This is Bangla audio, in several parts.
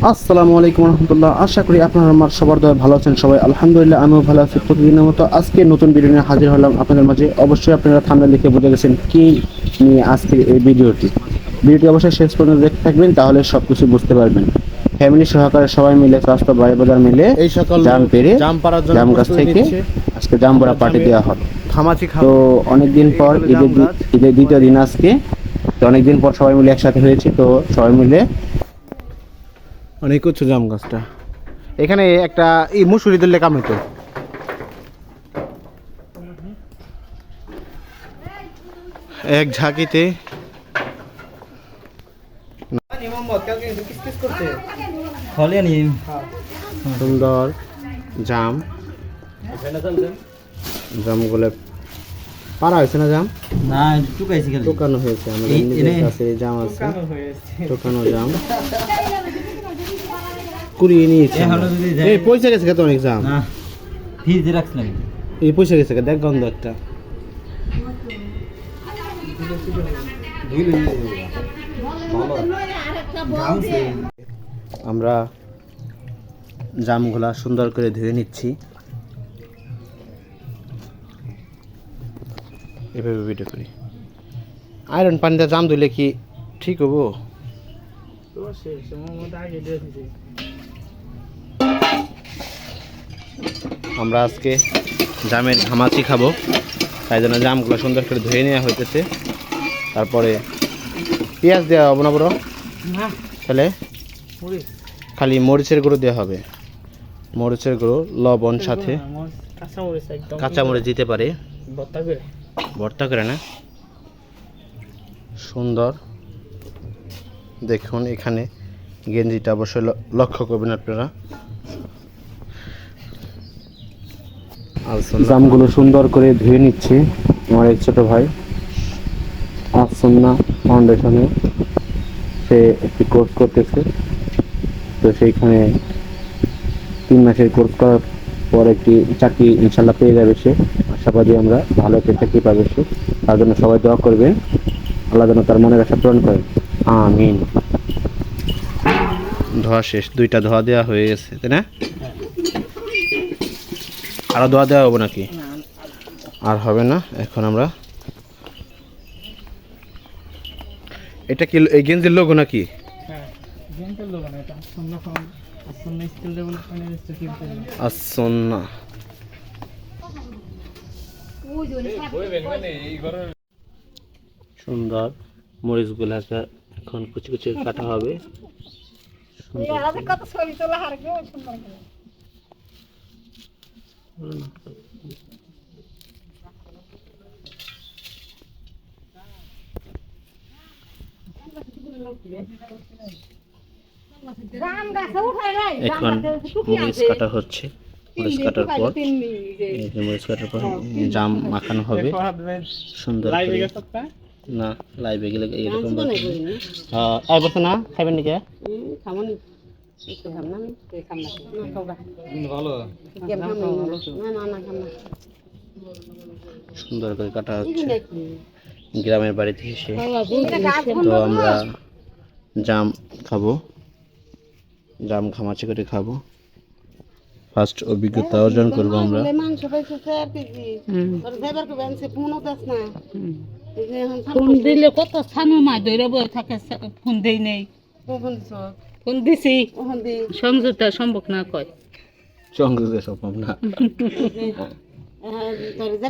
আসসালামু আলাইকুম রহমতুল্লাহ। আশা করি আপনারা আমার সবার দয়া ভালো আছেন সবাই। আলহামদুলিল্লাহ আমিও ভালো আছি। প্রতিদিনের মতো আজকে নতুন ভিডিও নিয়ে হাজির হলাম আপনাদের মাঝে। অবশ্যই আপনারা থাম্বনেল দেখে বুঝে গেছেন কি নিয়ে আজকের এই ভিডিওটি অবশ্যই শেষ পর্যন্ত দেখতে থাকবেন, তাহলে সব কিছু বুঝতে পারবেন। ফ্যামিলি সহকারে সবাই মিলে স্বাস্থ্য বাড়ি বাজার মিলে এই সকল জাম পেরে জাম পাড়ার জন্য জাম গাছ থেকে আজকে জাম বড়া পার্টি দেওয়া হবে। খামাচি তো অনেকদিন পর ঈদের দ্বিতীয় দিন আজকে, তো অনেকদিন পর সবাই মিলে একসাথে হয়েছি। তো সবাই মিলে অনেক উঁচু জাম গাছটা। এখানে একটা এই মুসুরি দিলে কাম হইতো। এক ঝাঁকিতে সুন্দর জাম, জামগুলো পারা হয়েছে না? জাম না টুকাইছি খালি টোকানো হয়েছে। আমাদের নিজের কাছে জাম আছে, টোকানো জাম কুড়িয়ে নিয়েছি। এই পয়সা গেছে কত অনেক জাম, না ফ্রিজে রাখছিলাম। এই পয়সা গেছে দেখ গন্ধ একটা। আমরা জামগুলা সুন্দর করে ধুয়ে নিচ্ছি। এভাবে ভিডিও করি। আয়রন পানিতে জাম ধুলে কি ঠিক হবো? আমরা আজকে জামের ঘামাচি খাবো, তাই জন্য জামগুলো সুন্দর করে ধুয়ে নেওয়া হইতেছে। তারপরে পেঁয়াজ দেওয়া হবে না বড়, তাহলে খালি মরিচের গুঁড়ো দেওয়া হবে। মরিচের গুঁড়ো, লবণ, সাথে কাঁচামরিচ দিতে পারে, ভর্তা করে না। সুন্দর দেখুন, এখানে গেঞ্জিটা অবশ্যই লক্ষ্য করবেন আপনারা। জামগুলো সুন্দর করে ধুয়ে নিচ্ছি। আমার এক ছোট ভাই আসন্না ফাউন্ডেশনে সে একটি কোর্স করতেছে। তো সেইখানে 3 মাসের কোর্স করার পর একটি চাকরি ইনশাল্লাহ পেয়ে যাবে সে। আশাবাদী আমরা ভালো একটা চাকরি পাবে সে। তার জন্য সবাই দোয়া করবেন, আল্লাহ যেন তার মনের আশা পূরণ করেন, আমিন। ধোয়া শেষ, 2টা ধোয়া দেওয়া হয়ে গেছে, তাই না? আরো ধোয়া দেওয়া হবে নাকি? আর হবে না। এখন আমরা এটা কি এই গেঞ্জির লোগো নাকি? আসন্না সুন্দর মরিচগুলো এখন কুচি কুচি কাটা হবে। এখন মরিচ কাটা হচ্ছে। মরিচ কাটার পর মরিচ কাটার পর জাম মাখানো হবে সুন্দর করে। না লাইভে গেলে এরকম না খাবেন নাকি? সুন্দর করে কাটা হচ্ছে গ্রামের বাড়িতে এসে। তো আমরা জাম খাবো, জাম ঘামাচি করে খাবো, ফার্স্ট অভিজ্ঞতা অর্জন করবো আমরা। ফোন দিলে কত স্থানীয় মাছ ধরে বয়ে থাকে, ফোন দেই নেই। ফোন দিছি সংযুক্ত সম্ভব না কয়, সংযুক্ত সম্ভব না।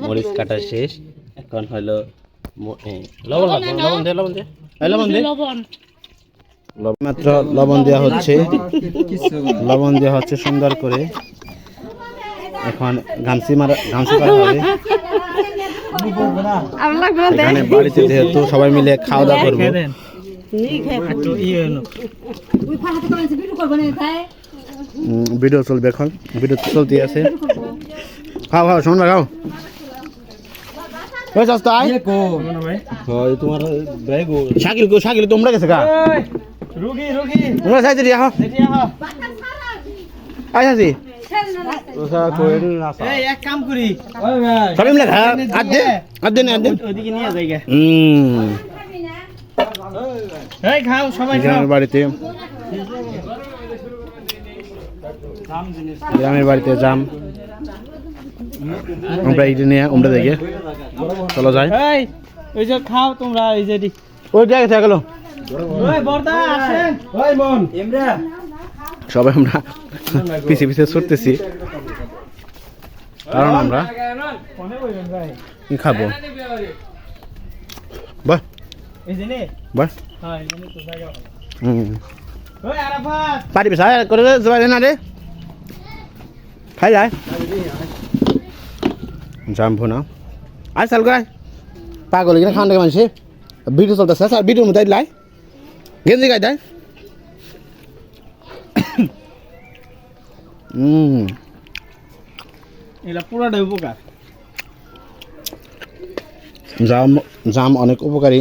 মরিচ কাটা শেষ, এখন হলো মাত্র লবণ দেওয়া হচ্ছে। লবণ দেওয়া হচ্ছে সুন্দর করে। এখন গামছি করা হবে। এখানে বাড়িতে যেহেতু সবাই মিলে খাওয়া দাওয়া করবো, ভিডিও চলবে। এখন ভিডিও চলতে আছে। খাও খাও শোন খাও। শাকিল তোমরা গেছে গা তোমরা চাইতে দিয়া আচ্ছা এক কাম করি, সবাই মিলে খা। আদেন ওইদিকে নিয়ে যাই। খাও সবাই বাড়িতে গ্রামের বাড়িতে জাম আমরা এইটা নিয়ে আমরা দেখে চলো যাই। এই ওই যে খাও তোমরা এই যে ওই জায়গায় থেকে গেল ওই বর্দা আসেন ওই মন এমরা সবাই আমরা পিছে পিছে ছুটতেছি, কারণ আমরা কি খাবো। বাহ এই যে নে বাহ হ্যাঁ এই যে তো জায়গা হুম ওই আরাফাত পারি সাই করে যাবে না রে খাই যায় জাম ভুনা আয় চাল গায় পাগল এখানে খান দেখে মানুষে ভিডিও চলতেছে স্যার ভিডিওর মধ্যে লাই গেঞ্জি গাই দেয় এলা পুরাটাই উপকার জাম জাম অনেক উপকারী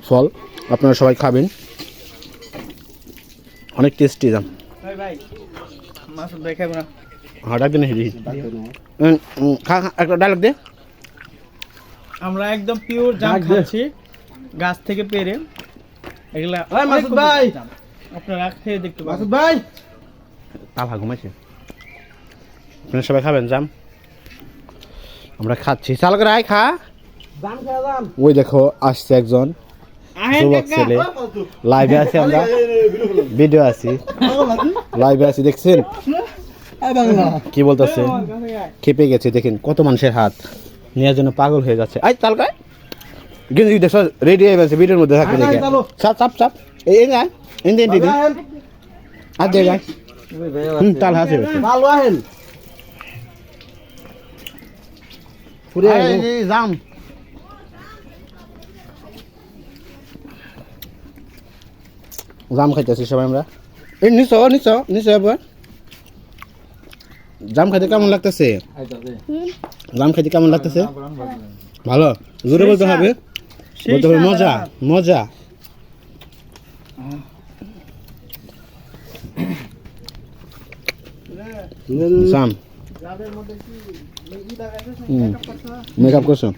ফল, আপনারা সবাই খাবেন, অনেক টেস্টি জাম। ভাই ভাই মাছ দেখাবো না হ্যাঁ ডাক দিন হেরি খা খা, একটা ডায়লগ দে। আমরা একদম পিওর জাম খাচ্ছি গাছ থেকে পেরে এগুলা ওই মাসুদ ভাই! জাম। আপনারা খেয়ে দেখতে পারেন মাসুদ ভাই তালহা ঘুমাইছে, আপনারা সবাই খাবেন জাম, আমরা খাচ্ছি। চাল করে আয় খা। দাম খেয়ে দাম ওই দেখো আসছে একজন আহেন যুবক কাকা ছেলে, লাইভে আছি আমরা, ভিডিও আছি, লাইভে আছি দেখছেন কি বলতেছে, খেপে গেছে দেখেন কত মানুষের হাত নেওয়ার জন্য পাগল হয়ে যাচ্ছে। আই তালকায় গেঞ্জি দেখো রেডি হয়ে গেছে ভিডিওর মধ্যে থাকবে দেখে চাপ চাপ চাপ এই না ইন্ডিয়ান টিভি আর দে গাই তাল হাসে ভালো আহেন পুরে জাম জাম খাইতেছি সবাই আমরা। এই নিচো নিচো নিচো এবার জাম খাইতে কেমন লাগতেছে? জাম খাইতে কেমন লাগতেছে? ভালো, জোরে বলতে হবে, বলতে হবে মজা মজা। জাম মেকআপ করছো?